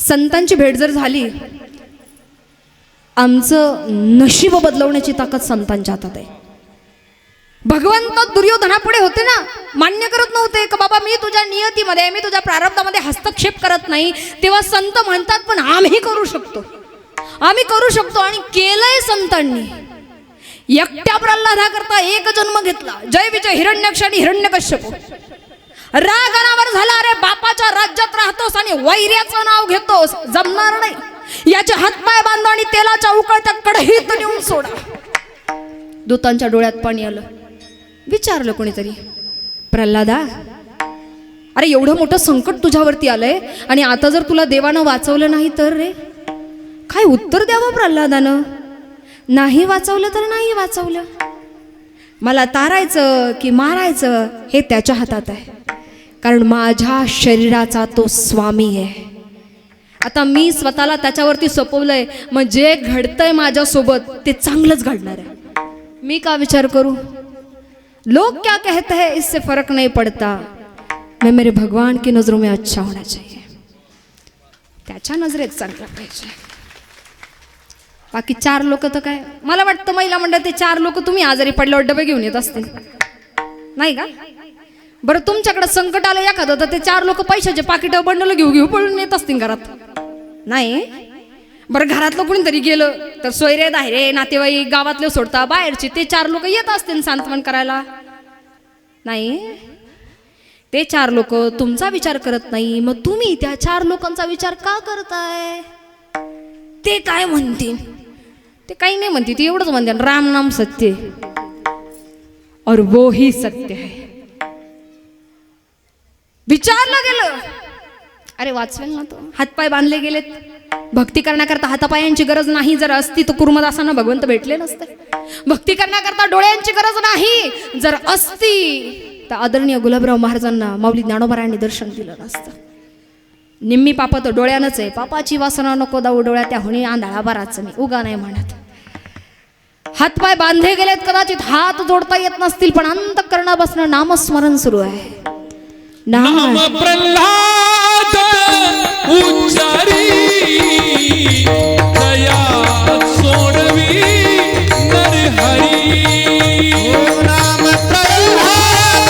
संतांची भेट जर झाली, आमचं नशीब बदलवण्याची ताकद संतांच्या हातात आहे. भगवंत दुर्योधनापुढे होते ना, मान्य करत नव्हते का बाबा मी तुझ्या नियतीमध्ये, मी तुझ्या प्रारब्धामध्ये हस्तक्षेप करत नाही. तेव्हा संत म्हणतात पण आम्ही करू शकतो, आम्ही करू शकतो. आणि केलंय संतांनी. एकट्या प्रल्हादाकरता एक जन्म घेतला. जय विजय हिरण्यक्ष आणि हिरण्यकश्यप. राग अनावर झाला, अरे बापाच्या राज्यात राहतोस आणि वैर्याचं नाव घेतोस, जमणार नाही. याचे हातपाय बांधा आणि तेलाच्या उकळत्या कढईत नेऊन सोडा. दूतांच्या डोळ्यात पाणी आलं. विचारलं कोणीतरी, प्रल्हादा अरे एवढं मोठं संकट तुझ्यावरती आलंय आणि आता जर तुला देवानं वाचवलं नाही तर रे काय उत्तर द्यावं प्रल्हादानं? नाही वाचवलं तर नाही वाचवलं, मला तारायचं की मारायचं हे त्याच्या हातात आहे. कारण माझ्या शरीराचा तो स्वामी आहे. आता मी स्वतःला त्याच्यावरती सोपवलंय, मग जे घडतंय माझ्यासोबत ते चांगलंच घडणार आहे. मी का विचार करू? लोग क्या कहते हैं इससे फर्क नहीं पड़ता, मैं मेरे भगवान की नजरों में अच्छा होना चाहिए. त्याच्या नजरेत चांगला पाहिजे. बाकी 4 लोक तर काय, मला वाटतं महिला मंडळ ते 4 लोक तुम्ही आजारी पडल्यावर डबे घेऊन येत असतील नाही का? बरं तुमच्याकडे संकट आलं एखादं तर ते 4 लोक पैशाचे पाकिट बंडल घेऊ पळून येत असतील घरात नाही? बरं घरातलं कोणीतरी गेलं तर सोयरे दायरे नातेवाईक गावातले सोडता बाहेरचे ते 4 लोक येत असतील सांत्वन करायला नाही? ते 4 लोक तुमचा विचार करत नाही, मग तुम्ही त्या 4 लोकांचा विचार का करताय? ते काय म्हणतील? ते काही नाही म्हणते, ते एवढंच म्हणते राम नाम सत्य और वो ही सत्य है. विचारलं गेलं, अरे वाचवेल ना तो. हातपाय बांधले गेलेत, भक्ती करण्याकरता हातापायांची गरज नाही. जर असती तर कुर्मदासांना भगवंत भेटले नसते. भक्ती करण्याकरता डोळ्यांची गरज नाही. जर असती तर आदरणीय गुलाबराव महाराजांना माऊली ज्ञानोबारायांनी दर्शन दिलं नसतं. निम्मी पापा तर डोळ्यानंच आहे. पापाची वासना नको दाऊ डोळ्या त्या होणी आंधळा बराच मी उगा नाही म्हणत. हातपाय बांधले गेलेत, कदाचित हात जोडता येत नसतील, पण अंतःकरणापासून नामस्मरण सुरू आहे. नाम प्रल्हाद उच्चारी दया सोडवी नरहरी. नाम प्रल्हाद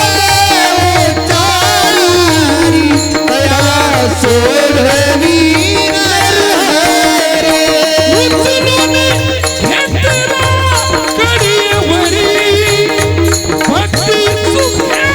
उच्चारी दया सोडवी नरहरी. उचलून घेतला कडीवरी भक्ती सुखे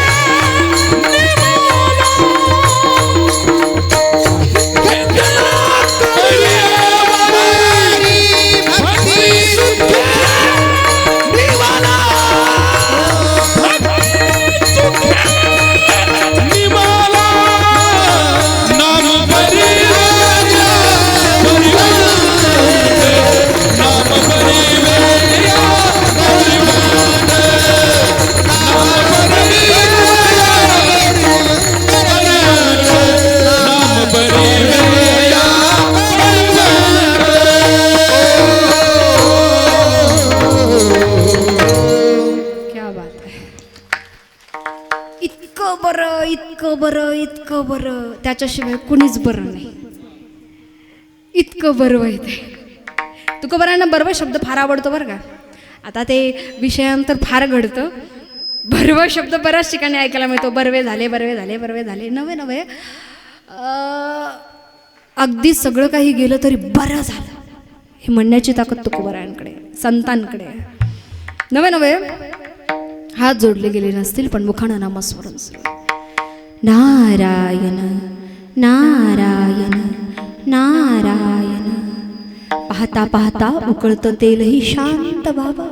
इतकं बरं त्याच्याशिवाय कुणीच बरं नाही. इतकं बरं आहे ते. तुकोबारायांना बर्व शब्द फार आवडतो बरं का. आता ते विषयांतर फार घडतं. बर्व शब्द बऱ्याच ठिकाणी ऐकायला मिळतो. बर्वे झाले बर्वे झाले बर्वे झाले नवे नवे. अगदी सगळं काही गेलं तरी बरं झालं हे म्हणण्याची ताकद तुकोबारायांकडे संतांकडे. नवे नवे हात जोडले गेले नसतील पण मुखानं नामस्मरण सुरू. नारायण नारायण नारायण. पाहता पाहता उकळतं तेलही शांत व्हावं.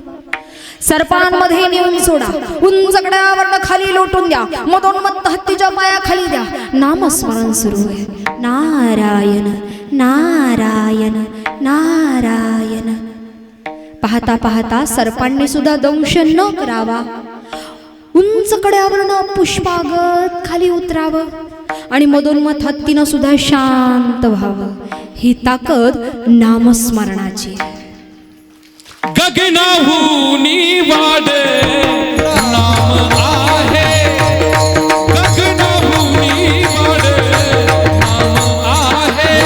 सर्पांमध्ये नेऊन सोडा. उंच गडावरनं खाली लोटून द्या. मधोन्मत्त हत्तीच्या पायाखाली द्या. नामस्मरण सुरू आहे. नारायण नारायण नारायण. पाहता पाहता सर्पांनी सुद्धा दंश न करावा. उंच कड्यावरनं पुष्पागत खाली उतरावं आणि मधोन्मत हत्तीनं सुद्धा शांत व्हावं. ही ताकद नामस्मरणाची. गगनाहूनी वाढे नाम आहे. गगनाहूनी वाढे नाम आहे.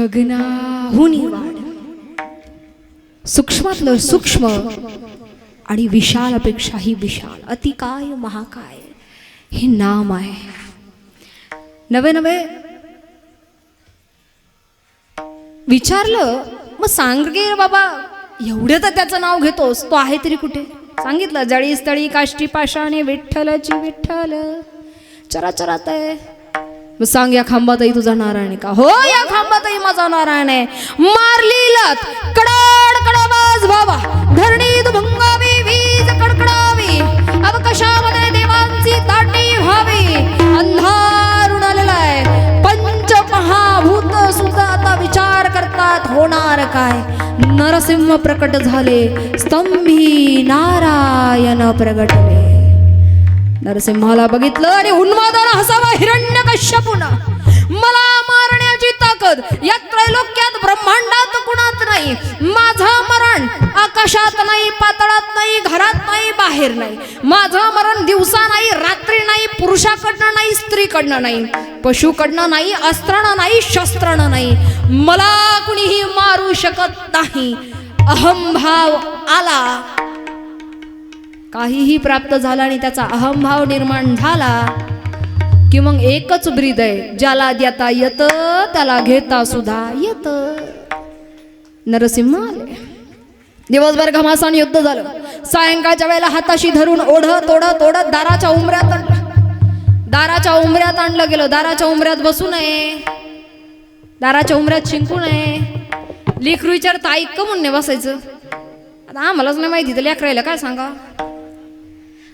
गगनाहून वाढ, सूक्ष्मातलं सूक्ष्म आणि विशालपेक्षाही विशाल, अतिकाय महाकाय हे नाम आहे. नवे नवे विचारलं, मग सांग गे बाबा, एवढं तर त्याचं नाव घेतोस, तो आहे तरी कुठे? सांगितलं, जळी स्थळी काष्टी पाषाणे विठ्ठलची विठ्ठल चराचरात आहे. मग सांग, या खांबातही तुझा नारायण आहे का? हो, या खांबातही माझा नारायण आहे. मारली लात, कडाड कडाबाज व्हावा, धरणी भंगावी, वीज कडकडावी, अवकाशामध्ये देवांची दाटी व्हावी. अंधार उडालेला आहे, पंच महाभूत सुद्धा आता विचार करतात होणार काय. नरसिंह प्रकट झाले, स्तंभी नारायण प्रगटले. नरसिंहाला बघितलं आणि उन्मादाला हसावा हिरण्यकश्यपून. मला मारण्याची ताकद या त्रैलोक्यात ब्रह्मांडात कुणात नाही. माझं मरण आकाशात नाही, पाताळात नाही, घरात नाही, बाहेर नाही. माझं मरण दिवसा नाही, रात्री नाही, पुरुषाकडनं नाही, स्त्रीकडनं नाही, पशुकडनं नाही, अस्त्रानं नाही, शस्त्रानं नाही. मला कुणीही मारू शकत नाही. अहंभाव आला, काहीही प्राप्त झाला आणि त्याचा अहंभाव निर्माण झाला की मग एकच ब्रीद आहे, ज्याला देता येतं त्याला घेता सुद्धा येतं. नरसिंह आले. दिवसभर घमासान युद्ध झालं. सायंकाळच्या वेळेला हाताशी धरून ओढत ओढत ओढत दाराच्या उंबऱ्यात आणलं. दाराच्या उंबऱ्यात आणलं गेलं. दाराच्या उंबऱ्यात बसू नये, दाराच्या उंबऱ्यात शिंकू नये. लेकरू विचारत, ऐक म्हणून नाही बसायचं. आता आम्हालाच नाही माहिती, तर लेकरायला काय सांगा.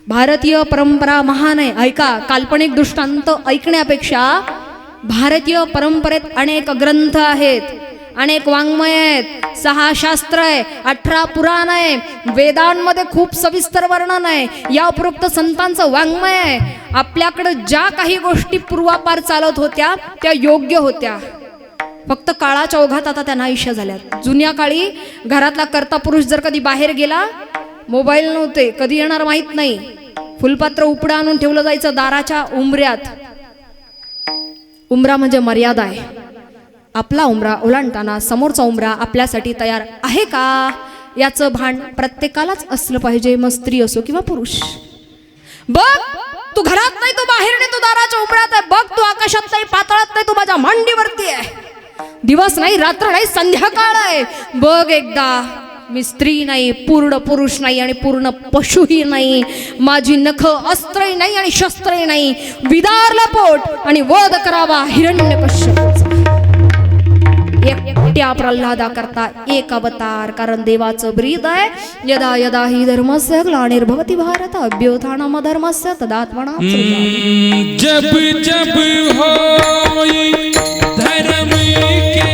भारतीय परंपरा महान आहे. ऐका, काल्पनिक दृष्टांत ऐकण्यापेक्षा भारतीय परंपरेत अनेक ग्रंथ आहेत, अनेक वाङ्मय आहेत, 6 शास्त्र आहे, 18 पुराण आहे, वेदांमध्ये खूप सविस्तर वर्णन आहे, या उपरोक्त संतांचं वाङ्मय आहे. आपल्याकडं ज्या काही गोष्टी पूर्वापार चालत होत्या त्या योग्य होत्या, फक्त काळाच्या ओघात आता त्या नाहीशा झाल्यात. जुन्या काळी घरातला कर्ता पुरुष जर कधी बाहेर गेला, मोबाईल नव्हते, कधी येणार माहित नाही, फुलपात्र उपडा आणून ठेवलं जायचं दाराच्या उंबऱ्यात. उंबरा म्हणजे मर्यादा आहे. आपला उंबरा ओलांडताना समोरचा उंबरा आपल्यासाठी तयार आहे का याचं भान प्रत्येकालाच असलं पाहिजे, मग स्त्री असो किंवा पुरुष. बघ, तू घरात नाही, तू बाहेर नाही, तू दाराच्या उंबऱ्यात आहे. बघ, तू आकाशात नाही, पाताळात नाही, तू माझ्या मांडीवरती आहे. दिवस नाही, रात्र नाही, संध्याकाळ आहे. बघ एकदा, मी स्त्री नाही, पूर्ण पुरुष नाही आणि पूर्ण पशुही नाही. माझी नख अस्त्रही नाही आणि शस्त्रही नाही. विदारला पोट आणि वध करावा हिरण्यकश्यपूचा. एकट्या प्रल्हादा करता एक अवतार, कारण देवाचं ब्रीद आहे. यदा यदा ही धर्मस्य ग्लानिर्भवति भारत अभ्युत्थानम धर्मस्य तदात्मना. जब जब होई धर्म के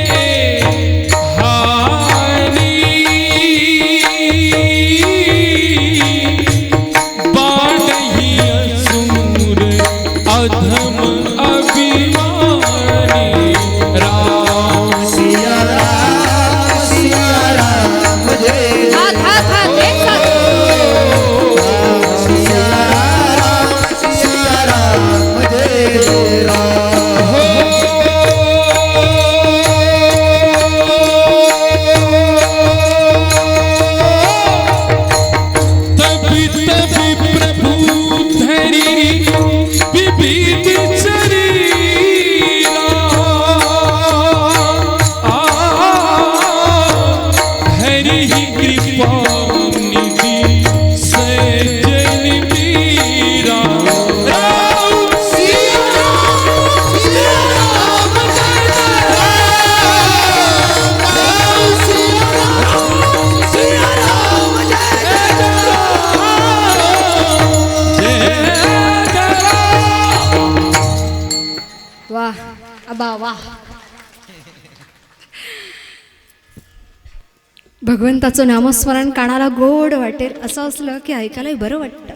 भगवंताचं नामस्मरण कानाला गोड वाटेल असं असलं की ऐकायलाही बरं वाटतं.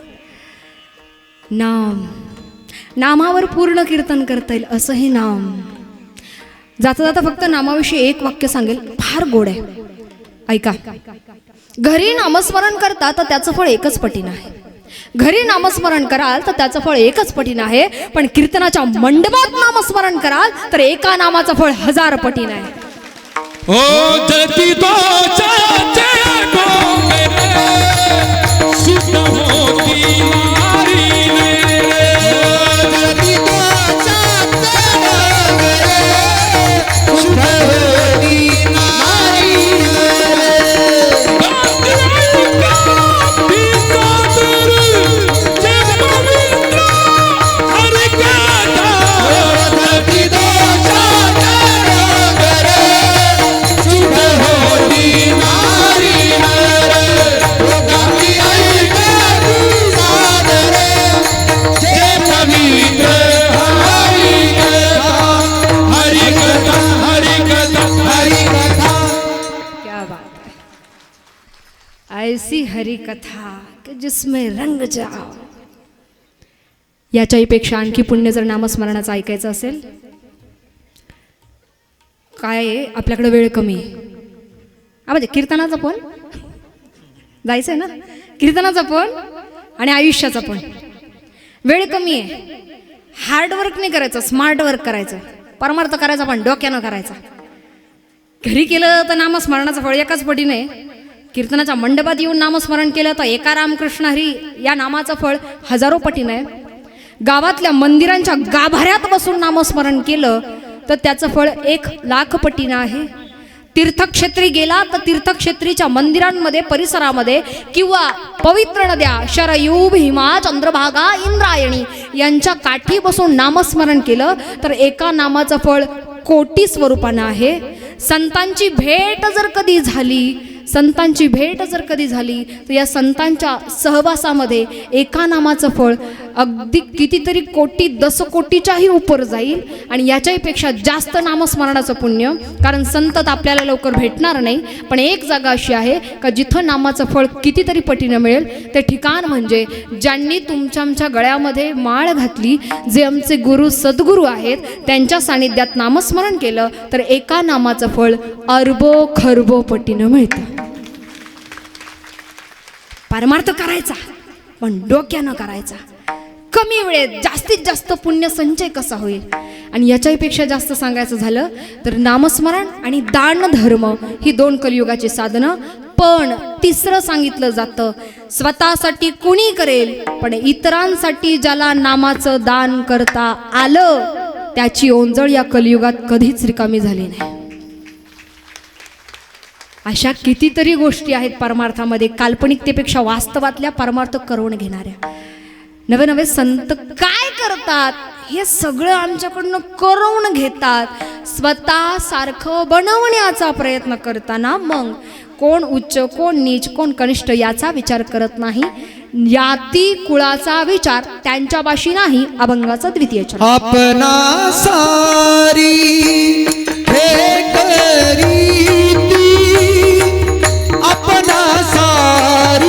नामावर पूर्ण कीर्तन करता येईल असं हे नाम. जाता जाता फक्त नामाविषयी एक वाक्य सांगेल, फार गोड आहे. ऐका, घरी नामस्मरण करता तर त्याचं फळ एकच पटीनं आहे. घरी नामस्मरण कराल तर त्याचं फळ एकच पटीनं आहे, पण कीर्तनाच्या मंडपात नामस्मरण कराल तर एका नामाचं फळ 1000 पटीनं आहे. ओ जती दोषाचे डोंगर सुट होती नारी जती दोषाचे डोंगर सुट होती नारी जती दोषाचे डोंगर सुट होती नारी गाती ऐका तू सादर जे पवित्र हरिकथा हरिकथा हरिकथा क्या बात है, ऐसी हरी कथा कि जिसमें रंग जाओ. याच्याहीपेक्षा आणखी पुण्य जर नामस्मरणाचं ऐकायचं असेल, काय आहे, आपल्याकडे वेळ कमी आहे. म्हणजे कीर्तनाचा पण जायचंय ना, कीर्तनाचा पण आणि आयुष्याचा पण वेळ कमी आहे. हार्डवर्क नाही करायचं, स्मार्ट वर्क करायचं. परमार्थ करायचा पण डोक्यानं करायचा. घरी केलं तर नामस्मरणाचं फळ एकाच पटीने, कीर्तनाच्या मंडपात येऊन नामस्मरण केलं तर एका रामकृष्ण हरी या नामाचं फळ हजारो पटीने आहे. गावातल्या मंदिरांच्या गाभाऱ्यात बसून नामस्मरण केलं तर त्याचं फळ 1,00,000 पटीनं आहे. तीर्थक्षेत्री गेला तर तीर्थक्षेत्रीच्या मंदिरांमध्ये परिसरामध्ये किंवा पवित्र नद्या शरयू भीमा चंद्रभागा इंद्रायणी यांच्या काठी बसून नामस्मरण केलं तर एका नामाचं फळ कोटी स्वरूपानं आहे. संतांची भेट जर कधी झाली तर या संतांच्या सहवासामध्ये एका नामाचं फळ अगदी कितीतरी कोटी दसकोटीच्याही उपर जाईल आणि याच्याहीपेक्षा जास्त नामस्मरणाचं पुण्य. कारण संत तर आपल्याला लवकर भेटणार नाही, पण एक जागा अशी आहे का जिथं नामाचं फळ कितीतरी पटीनं मिळेल. ते ठिकाण म्हणजे ज्यांनी तुमच्या आमच्या गळ्यामध्ये माळ घातली, जे आमचे गुरु सद्गुरू आहेत, त्यांच्या सानिध्यात नामस्मरण केलं तर एका नामाचं फळ अरबो खरबो पटीनं मिळतं. परमार्थ करायचा पण डोक्यानं करायचा. कमी वेळेत जास्तीत जास्त पुण्य संचय कसा होईल. आणि याच्याहीपेक्षा जास्त सांगायचं झालं तर नामस्मरण आणि दान धर्म ही 2 कलियुगाची साधनं. पण तिसरं सांगितलं जातं, स्वतःसाठी कुणी करेल पण इतरांसाठी ज्याला नामाचं दान करता आलं त्याची ओंजळ या कलियुगात कधीच रिकामी झाली नाही. अशा कितीतरी गोष्टी आहेत परमार्थामध्ये, काल्पनिकतेपेक्षा वास्तवातल्या परमार्थ करून घेणाऱ्या. नवे नवे संत काय करतात हे सगळं आमच्याकडनं करून घेतात. स्वतः सारखं बनवण्याचा प्रयत्न करताना मग कोण उच्च कोण नीच कोण कनिष्ठ याचा विचार करत नाही. याती कुळाचा विचार त्यांच्यापाशी नाही. अभंगाचा द्वितीय चरण. अपना सारी हे करीती अपना सारी